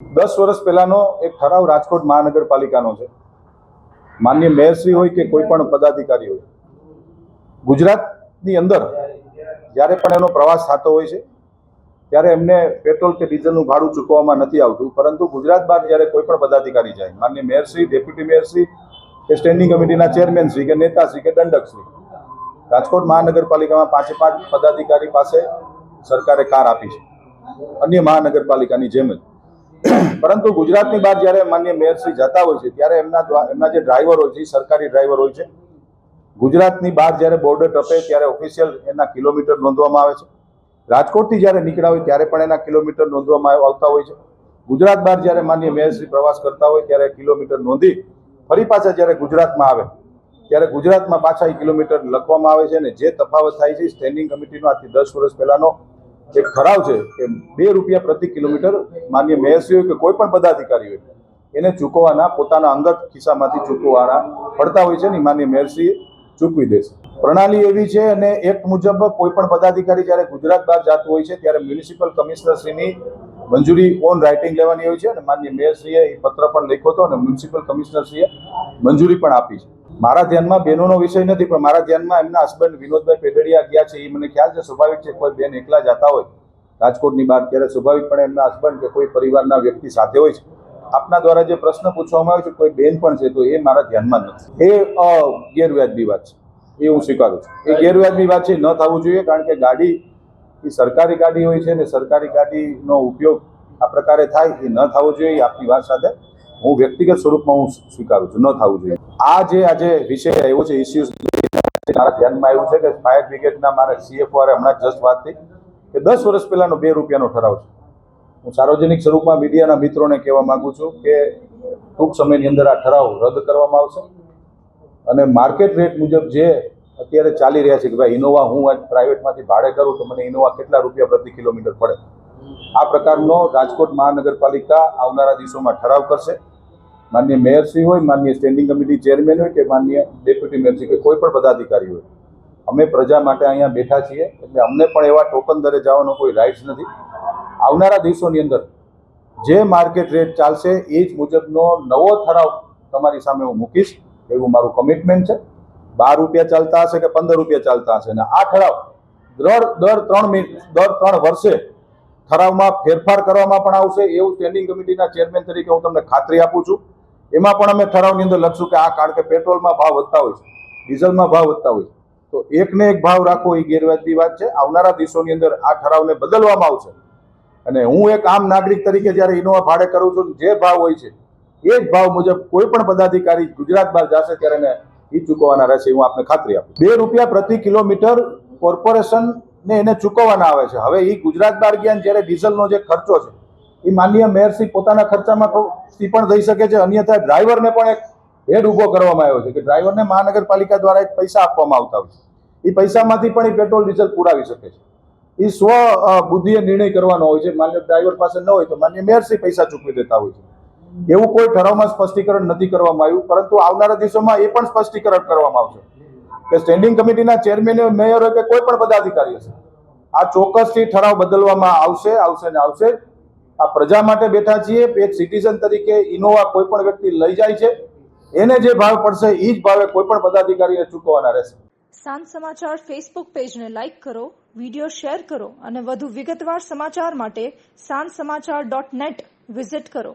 10 વર્ષ પહેલાનો એક ઠરાવ રાજકોટ મહાનગરપાલિકાનો છે. માનનીય મેયરશ્રી હોય કે કોઈ પણ પદાધિકારી હોય, ગુજરાતની અંદર જ્યારે પણ એનો પ્રવાસ થતો હોય છે ત્યારે એમને પેટ્રોલ કે ડીઝલનું ભાડું ચૂકવવામાં નથી આવતું, પરંતુ ગુજરાત બહાર જ્યારે કોઈ પણ પદાધિકારી જાય, માનનીય મેયરશ્રી, ડેપ્યુટી મેયરશ્રી કે સ્ટેન્ડિંગ કમિટીના ચેરમેનશ્રી કે નેતાશ્રી કે દંડકશ્રી, રાજકોટ મહાનગરપાલિકામાં 5 પદાધિકારી પાસે સરકારે કાર આપી છે, અન્ય મહાનગરપાલિકાની જેમ જ. પરંતુ ગુજરાતની બહાર જ્યારે માનનીય મેયરશ્રી જતા હોય છે ત્યારે એમના જે ડ્રાઈવર હોય છે, સરકારી ડ્રાઈવર હોય છે. ગુજરાતની બહાર જ્યારે બોર્ડર ટપે ત્યારે ઓફિશિયલ એના કિલોમીટર નોંધવામાં આવે છે. રાજકોટથી જ્યારે નીકળ્યા હોય ત્યારે પણ એના કિલોમીટર નોંધવામાં આવતા હોય છે. ગુજરાત બહાર જ્યારે માનનીય મેયરશ્રી પ્રવાસ કરતા હોય ત્યારે કિલોમીટર નોંધી ફરી પાછા જ્યારે ગુજરાતમાં આવે ત્યારે ગુજરાતમાં પાછા એ કિલોમીટર લખવામાં આવે છે. અને જે તફાવત થાય છે, સ્ટેન્ડિંગ કમિટીનો આજથી 10 વર્ષ પહેલાનો એક ઠરાવ છે કે ₹2 પ્રતિ કિલોમીટર માનનીય મેયરશ્રી હોય કે કોઈ પણ પદાધિકારી હોય એને ચૂકવવાના, પોતાના અંગત ખિસ્સામાંથી ચૂકવવાના પડતા હોય છે ને માનનીય મેયરશ્રી ચૂકવી દેશે. પ્રણાલી એવી છે અને એક્ટ મુજબ કોઈ પણ પદાધિકારી જ્યારે ગુજરાત બહાર જતું હોય છે ત્યારે મ્યુનિસિપલ કમિશનરશ્રીની મંજૂરી ઓન રાઇટિંગ લેવાની હોય છે અને માનનીય મેયરશ્રીએ એ પત્ર પણ લખ્યો હતો અને મ્યુનિસિપલ કમિશનરશ્રીએ મંજૂરી પણ આપી છે. મારા ધ્યાનમાં બહેનોનો વિષય નથી, પણ મારા ધ્યાનમાં એમના હસબન્ડ વિનોદભાઈ પેઢડિયા ગયા છે, એ મને ખ્યાલ છે. સ્વાભાવિક છે, કોઈ બેન એકલા જતા હોય રાજકોટની બહાર ત્યારે સ્વાભાવિકપણે એમના હસબન્ડ કે કોઈ પરિવારના વ્યક્તિ સાથે હોય છે. આપના દ્વારા જે પ્રશ્ન પૂછવામાં આવ્યો છે, કોઈ બેન પણ છે, તો એ મારા ધ્યાનમાં નથી. એ ગેરવ્યાજબી વાત છે, એ હું સ્વીકારું છું. એ ગેરવ્યાજબી વાત છે, ન થવું જોઈએ. કારણ કે ગાડી એ સરકારી ગાડી હોય છે ને સરકારી ગાડીનો ઉપયોગ આ પ્રકારે થાય એ ન થવો જોઈએ. આપની વાત સાથે હું વ્યક્તિગત સ્વરૂપમાં હું સ્વીકારું છું, ન થવું જોઈએ. આજે વિષય આવ્યો છે, ઇસ્યુઝ મારા ધ્યાનમાં આવ્યું છે કે ફાયર બ્રિગેડના મારા CFO હમણાં જસ્ટ વાત થઈ કે 10 વર્ષ પહેલાનો ₹2 ઠરાવ છે. હું સાર્વજનિક સ્વરૂપમાં મીડિયાના મિત્રોને કહેવા માંગુ છું કે ટૂંક સમયની અંદર આ ઠરાવ રદ કરવામાં આવશે અને માર્કેટ રેટ મુજબ જે અત્યારે ચાલી રહ્યા છે કે ભાઈ ઇનોવા હું આજ પ્રાઇવેટમાંથી ભાડે કરું તો મને ઇનોવા કેટલા રૂપિયા પ્રતિ કિલોમીટર પડે, આ પ્રકારનો રાજકોટ મહાનગરપાલિકા આવનારા દિવસોમાં ઠરાવ કરશે. માનનીય મેયરશ્રી હોય, માનનીય સ્ટેન્ડિંગ કમિટી ચેરમેન હોય કે માનનીય ડેપ્યુટી મેયરશ્રી કે કોઈ પણ પદાધિકારી હોય, અમે પ્રજા માટે અહીંયા બેઠા છીએ, એટલે અમને પણ એવા ટોકન દરે જવાનો કોઈ રાઇટ્સ નથી. આવનારા દિવસોની અંદર જે માર્કેટ રેટ ચાલશે એ જ મુજબનો નવો ઠરાવ તમારી સામે હું મૂકીશ, એવું મારું કમિટમેન્ટ છે. ₹12 ચાલતા હશે કે ₹15 ચાલતા હશે, અને આ ઠરાવ દર 3 વર્ષે ઠરાવમાં ફેરફાર કરવામાં પણ આવશે, એવું સ્ટેન્ડિંગ કમિટીના ચેરમેન તરીકે હું તમને ખાતરી આપું છું. એમાં પણ અમે ઠરાવની અંદર લખશું કે આ કારણ કે પેટ્રોલમાં ભાવ વધતા હોય છે, ડીઝલમાં ભાવ વધતા હોય છે, તો એકને એક ભાવ રાખવો એ ગેરવાજબી વાત છે. આવનારા દિવસોની અંદર આ ઠરાવને બદલવામાં આવશે અને હું એક આમ નાગરિક તરીકે જ્યારે ઇનોવા ભાડે કરું છું, જે ભાવ હોય છે એ જ ભાવ મુજબ કોઈ પણ પદાધિકારી ગુજરાત બહાર જશે ત્યારે એને એ ચૂકવવાના રહેશે, હું આપને ખાતરી આપું. ₹2 પ્રતિ કિલોમીટર કોર્પોરેશનને એને ચૂકવવાના આવે છે. હવે એ ગુજરાત બહાર ગયા જ્યારે ડીઝલનો જે ખર્ચો છે એ માનનીય મેયરશ્રી પોતાના ખર્ચામાંથી પણ દઈ શકે છે. અન્યથા ડ્રાઈવરને પણ એક હેડ ઊભો કરવામાં આવ્યો છે કે ડ્રાઈવરને મહાનગરપાલિકા દ્વારા એક પૈસા આપવામાં આવતા હોય છે. એ પૈસામાંથી પણ એ પેટ્રોલ ડીઝલ પુરાવી શકે છે. એ સ્વ બુદ્ધિએ નિર્ણય કરવાનો હોય છે. માન્ય ડ્રાઈવર પાસે ન હોય તો માન્ય મેયરશ્રી પૈસા ચૂકવી દેતા હોય છે. એવું કોઈ ઠરાવમાં સ્પષ્ટીકરણ નથી કરવામાં આવ્યું, પરંતુ આવનારા દિવસોમાં એ પણ સ્પષ્ટીકરણ કરવામાં આવશે કે સ્ટેન્ડિંગ કમિટીના ચેરમેન હોય, મેયર હોય કે કોઈ પણ પદાધિકારી હશે, આ ચોક્કસથી ઠરાવ બદલવામાં આવશે ને આવશે. આ પ્રજા માટે બેઠા છીએ. એક સિટીઝન તરીકે ઇનોવા કોઈ પણ વ્યક્તિ લઈ જાય છે, એને જે ભાવ પડશે એ જ ભાવે કોઈ પણ પદાધિકારીને ચૂકવવાના રહેશે. સાંજ સમાચાર ફેસબુક પેજને લાઇક કરો, વિડીયો શેર કરો અને વધુ વિગતવાર સમાચાર માટે sanssamachar.net વિઝિટ કરો.